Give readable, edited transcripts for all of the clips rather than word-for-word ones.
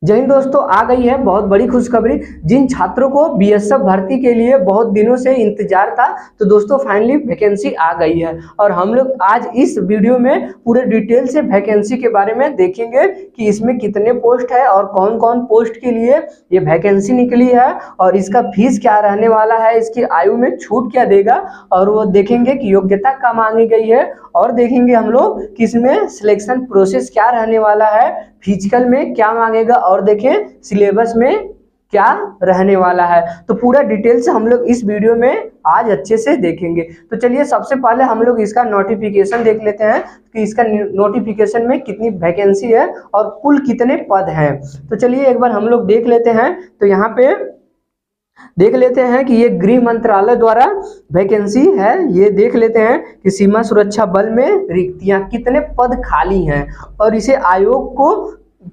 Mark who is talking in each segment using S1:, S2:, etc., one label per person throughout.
S1: जय हिंद दोस्तों, आ गई है बहुत बड़ी खुशखबरी। जिन छात्रों को बीएसएफ भर्ती के लिए बहुत दिनों से इंतजार था, तो दोस्तों फाइनली वैकेंसी आ गई है। और हम लोग आज इस वीडियो में पूरे डिटेल से वैकेंसी के बारे में देखेंगे कि इसमें कितने पोस्ट है और कौन कौन पोस्ट के लिए ये वैकेंसी निकली है और इसका फीस क्या रहने वाला है, इसकी आयु में छूट क्या देगा, और वो देखेंगे कि योग्यता क्या मांगी गई है, और देखेंगे हम लोग कि इसमें सिलेक्शन प्रोसेस क्या रहने वाला है, फिजिकल में क्या मांगेगा, और देखें सिलेबस में क्या रहने वाला है। तो पूरा डिटेल से हम लोग इस वीडियो में आज अच्छे से देखेंगे। तो चलिए सबसे पहले हम लोग इसका नोटिफिकेशन देख लेते हैं कि इसका नोटिफिकेशन में कितनी वैकेंसी है और कुल कितने पद हैं। तो चलिए एक बार हम लोग देख लेते हैं। तो यहाँ पे देख लेते हैं कि ये गृह मंत्रालय द्वारा वैकेंसी है। ये देख लेते हैं कि सीमा सुरक्षा बल में रिक्तियां कितने पद खाली हैं और इसे आयोग को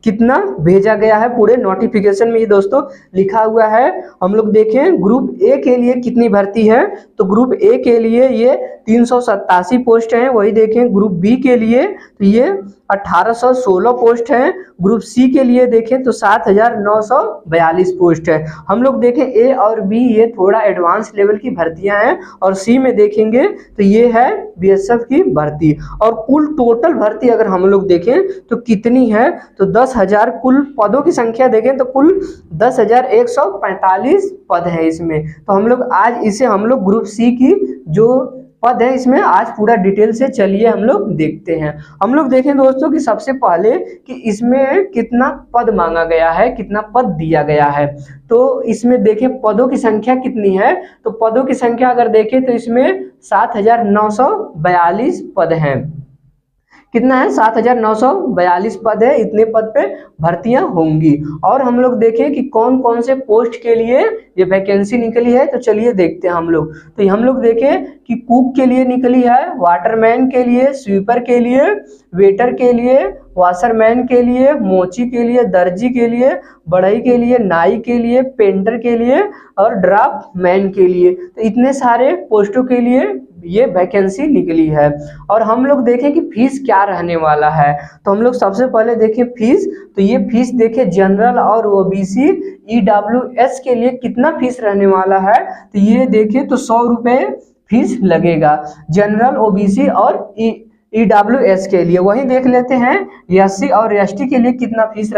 S1: कितना भेजा गया है। पूरे नोटिफिकेशन में ये दोस्तों लिखा हुआ है। हम लोग देखें ग्रुप ए के लिए कितनी भर्ती है। तो ग्रुप ए के लिए ये 387 पोस्ट हैं। वही देखें ग्रुप बी के लिए तो ये 1816 पोस्ट हैं। ग्रुप सी के लिए देखें तो 7942 पोस्ट है। हम लोग देखें ए और बी ये थोड़ा एडवांस लेवल की भर्तियां हैं, और सी में देखेंगे तो ये है बीएसएफ की भर्ती। और कुल टोटल भर्ती अगर हम लोग देखें तो कितनी है, तो 10,000 कुल पदों की संख्या देखें तो कुल 10,145 पद है इसमें। तो हम लोग आज इसे हम लोग ग्रुप सी की जो पद है इसमें आज पूरा डिटेल से चलिए हम लोग देखते हैं। हम लोग देखें दोस्तों कि सबसे पहले कि इसमें कितना पद मांगा गया है, कितना पद दिया गया है। तो इसमें देखें पदों की संख्या कितनी है। तो पदों की संख्या अगर देखें तो इसमें 7,942 पद हैं। कितना है, 7,942 पद है। इतने पद पे भर्तियां होंगी। और हम लोग देखें कि कौन कौन से पोस्ट के लिए ये वैकेंसी निकली है। तो चलिए देखते हैं हम लोग। तो हम लोग देखें कि कुक के लिए निकली है, वाटरमैन के लिए, स्वीपर के लिए, वेटर के लिए, वाशरमैन के लिए, मोची के लिए, दर्जी के लिए, बढ़ई के लिए, नाई के लिए, पेंटर के लिए और ड्राफ्ट मैन के लिए। तो इतने सारे पोस्टों के लिए ये वैकेंसी निकली है। और हम लोग देखें कि फीस क्या रहने वाला है। तो हम लोग सबसे पहले देखें फीस। तो ये फीस देखें जनरल और ओबीसी ईडब्ल्यूएस के लिए कितना फीस रहने वाला है। तो ये देखें तो 100 रुपये फीस लगेगा जनरल, ओबीसी और ईडब्ल्यूएस के लिए। वही देख लेते हैं एससी और एसटी के लिए कितना फीस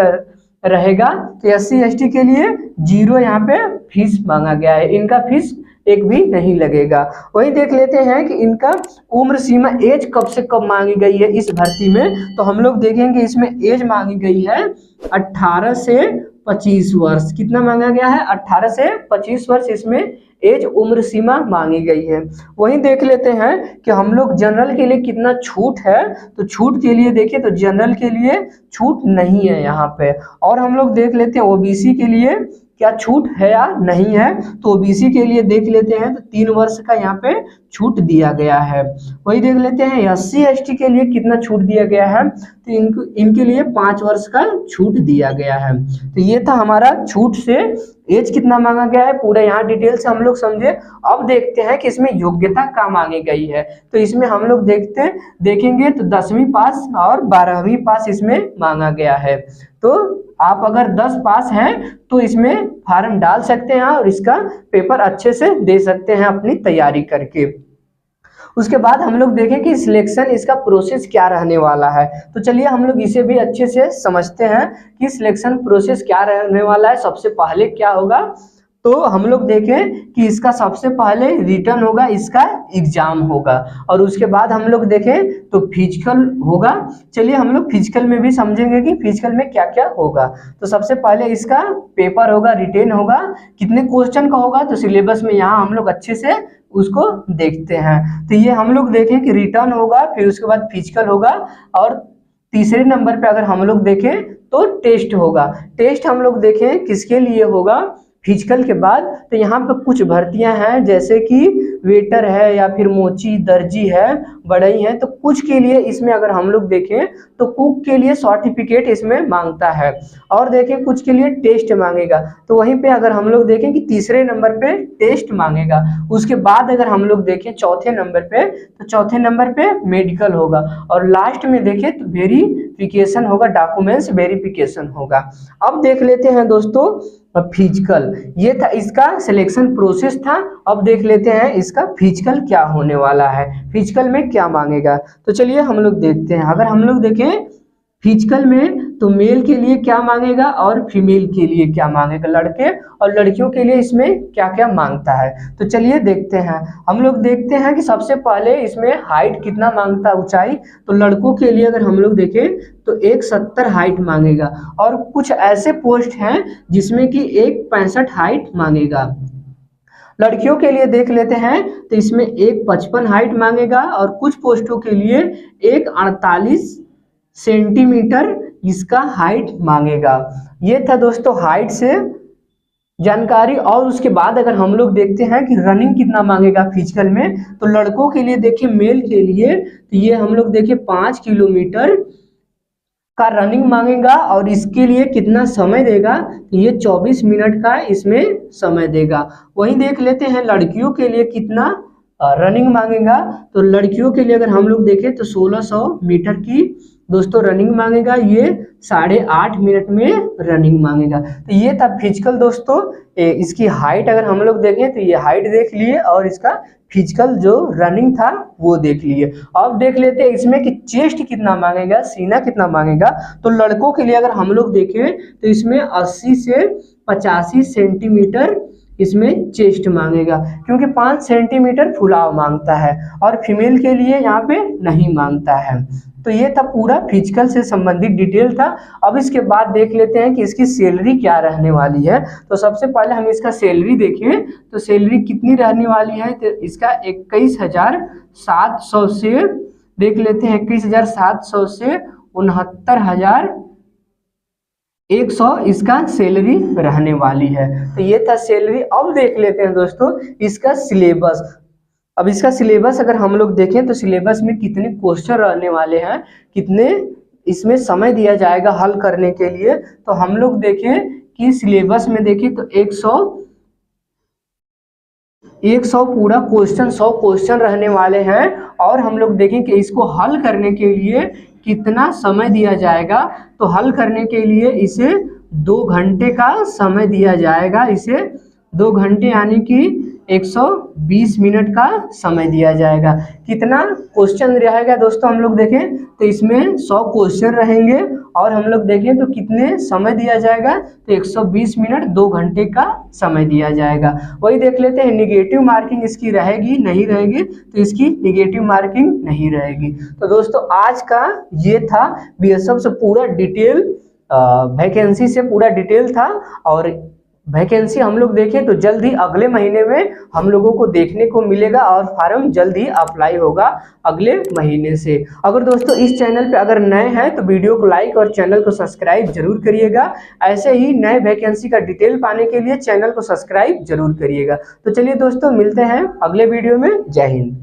S1: रहेगा। तो एससी एसटी के लिए 0 यहाँ पे फीस मांगा गया है, इनका फीस एक भी नहीं लगेगा। वही देख लेते हैं कि इनका उम्र सीमा एज कब से कब मांगी गई है इस भर्ती में। तो हम लोग देखेंगे इसमें एज मांगी गई है 18 से 25 वर्ष। कितना मांगा गया है, 18 से 25 वर्ष इसमें एज उम्र सीमा मांगी गई है। वही देख लेते हैं कि हम लोग जनरल के लिए कितना छूट है। तो छूट के लिए देखिए तो जनरल के लिए छूट नहीं है यहाँ पे। और हम लोग देख लेते हैं ओबीसी के लिए क्या छूट है या नहीं है। तो ओबीसी के लिए देख लेते हैं तो 3 वर्ष का यहाँ पे छूट दिया गया है। वही देख लेते हैं एससी एसटी के लिए कितना छूट दिया गया है। तो इनके लिए 5 वर्ष का छूट दिया गया है। तो ये था हमारा छूट से एज कितना मांगा गया है, पूरा यहाँ डिटेल से हम लोग समझे। अब देखते हैं कि इसमें योग्यता क्या मांगी गई है। तो इसमें हम लोग देखेंगे तो 10वीं पास और 12वीं पास इसमें मांगा गया है। तो आप अगर 10 पास हैं तो इसमें फॉर्म डाल सकते हैं और इसका पेपर अच्छे से दे सकते हैं अपनी तैयारी करके। उसके बाद हम लोग देखें कि सिलेक्शन इसका प्रोसेस क्या रहने वाला है। तो चलिए हम लोग इसे भी अच्छे से समझते हैं कि सिलेक्शन प्रोसेस क्या रहने वाला है। सबसे पहले क्या होगा, तो हम लोग देखें कि इसका सबसे पहले रिटर्न होगा, इसका एग्जाम होगा, और उसके बाद हम लोग देखें तो फिजिकल होगा। चलिए हम लोग फिजिकल में भी समझेंगे कि फिजिकल में क्या क्या होगा। तो सबसे पहले इसका पेपर होगा, रिटेन होगा, कितने क्वेश्चन का होगा। तो सिलेबस में यहाँ हम लोग अच्छे से उसको देखते हैं। तो ये हम लोग देखें कि रिटर्न होगा, फिर उसके बाद फिजिकल होगा, और तीसरे नंबर पे अगर हम लोग देखें तो टेस्ट होगा। टेस्ट हम लोग देखें किसके लिए होगा फिजिकल के बाद। तो यहाँ पे कुछ भर्तियां हैं जैसे कि वेटर है या फिर मोची, दर्जी है, बढ़ई है, तो कुछ के लिए इसमें अगर हम लोग देखें तो कुक के लिए सर्टिफिकेट इसमें मांगता है, और देखें कुछ के लिए टेस्ट मांगेगा। तो वहीं पे अगर हम लोग देखें कि तीसरे नंबर पे टेस्ट मांगेगा। उसके बाद अगर हम लोग देखें चौथे नंबर पे, तो चौथे नंबर पे मेडिकल होगा, और लास्ट में देखें तो वेरिफिकेशन होगा, डॉक्यूमेंट्स वेरिफिकेशन होगा। अब देख लेते हैं दोस्तों फिजिकल, ये था इसका सिलेक्शन प्रोसेस था। अब देख लेते हैं इसका फिजिकल क्या होने वाला है, फिजिकल में क्या मांगेगा। तो चलिए हम लोग देखते हैं। अगर हम लोग देखें फिजिकल में तो मेल के लिए क्या मांगेगा और फीमेल के लिए क्या मांगेगा, लड़के और लड़कियों के लिए इसमें क्या क्या मांगता है। तो चलिए देखते हैं। हम लोग देखते हैं कि सबसे पहले इसमें हाइट कितना मांगता है, ऊंचाई। तो लड़कों के लिए अगर हम लोग देखें तो 170 हाइट मांगेगा, और कुछ ऐसे पोस्ट हैं जिसमें कि 165 हाइट मांगेगा। लड़कियों के लिए देख लेते हैं तो इसमें 155 हाइट मांगेगा, और कुछ पोस्टों के लिए 148 सेंटीमीटर इसका हाइट मांगेगा। ये था दोस्तों हाइट से जानकारी। और उसके बाद अगर हम लोग देखते हैं कि रनिंग कितना मांगेगा फिजिकल में, तो लड़कों के लिए देखिए मेल के लिए तो ये हम लोग देखिए 5 किलोमीटर का रनिंग मांगेगा, और इसके लिए कितना समय देगा, तो ये 24 मिनट का इसमें समय देगा। वहीं देख लेते हैं लड़कियों के लिए कितना रनिंग मांगेगा। तो लड़कियों के लिए अगर हम लोग देखें तो 1600 मीटर की दोस्तों रनिंग मांगेगा, ये 8.5 मिनट में रनिंग मांगेगा। तो ये था फिजिकल दोस्तों। इसकी हाइट अगर हम लोग देखें तो ये हाइट देख लिए, और इसका फिजिकल जो रनिंग था वो देख लिए। अब देख लेते हैं इसमें कि चेस्ट कितना मांगेगा, सीना कितना मांगेगा। तो लड़कों के लिए अगर हम लोग देखें तो इसमें 80 से 85 सेंटीमीटर इसमें चेस्ट मांगेगा, क्योंकि 5 सेंटीमीटर फुलाव मांगता है, और फीमेल के लिए यहाँ पे नहीं मांगता है। तो ये था पूरा फिजिकल से संबंधित डिटेल था। अब इसके बाद देख लेते हैं कि इसकी सैलरी क्या रहने वाली है। तो सबसे पहले हम इसका सैलरी देखें तो सैलरी कितनी रहने वाली है, तो इसका 21,700 से देख लेते हैं 21,700 से 69,100 इसका सैलरी रहने वाली है। तो ये था सैलरी। अब देख लेते हैं दोस्तों इसका सिलेबस। अब इसका सिलेबस अगर हम लोग देखें तो सिलेबस में कितने क्वेश्चन रहने वाले हैं, कितने इसमें समय दिया जाएगा हल करने के लिए। तो हम लोग देखें कि सिलेबस में देखें तो 100 पूरा क्वेश्चन 100 क्वेश्चन रहने वाले हैं, और हम लोग देखें कि इसको हल करने के लिए कितना समय दिया जाएगा। तो हल करने के लिए इसे 2 घंटे का समय दिया जाएगा, इसे 2 घंटे यानी कि 120 मिनट का समय दिया जाएगा। कितना क्वेश्चन रहेगा दोस्तों हम लोग देखें तो इसमें 100 क्वेश्चन रहेंगे, और हम लोग देखें तो कितने समय दिया जाएगा, तो 120 मिनट 2 घंटे का समय दिया जाएगा। वही देख लेते हैं निगेटिव मार्किंग इसकी रहेगी नहीं रहेगी, तो इसकी निगेटिव मार्किंग नहीं रहेगी। तो दोस्तों आज का ये था बीएसएफ से पूरा डिटेल, वैकेंसी से पूरा डिटेल था। और वैकेंसी हम लोग देखें तो जल्द ही अगले महीने में हम लोगों को देखने को मिलेगा, और फार्म जल्द ही अप्लाई होगा अगले महीने से। अगर दोस्तों इस चैनल पे अगर नए हैं तो वीडियो को लाइक और चैनल को सब्सक्राइब जरूर करिएगा। ऐसे ही नए वैकेंसी का डिटेल पाने के लिए चैनल को सब्सक्राइब जरूर करिएगा। तो चलिए दोस्तों मिलते हैं अगले वीडियो में। जय हिंद।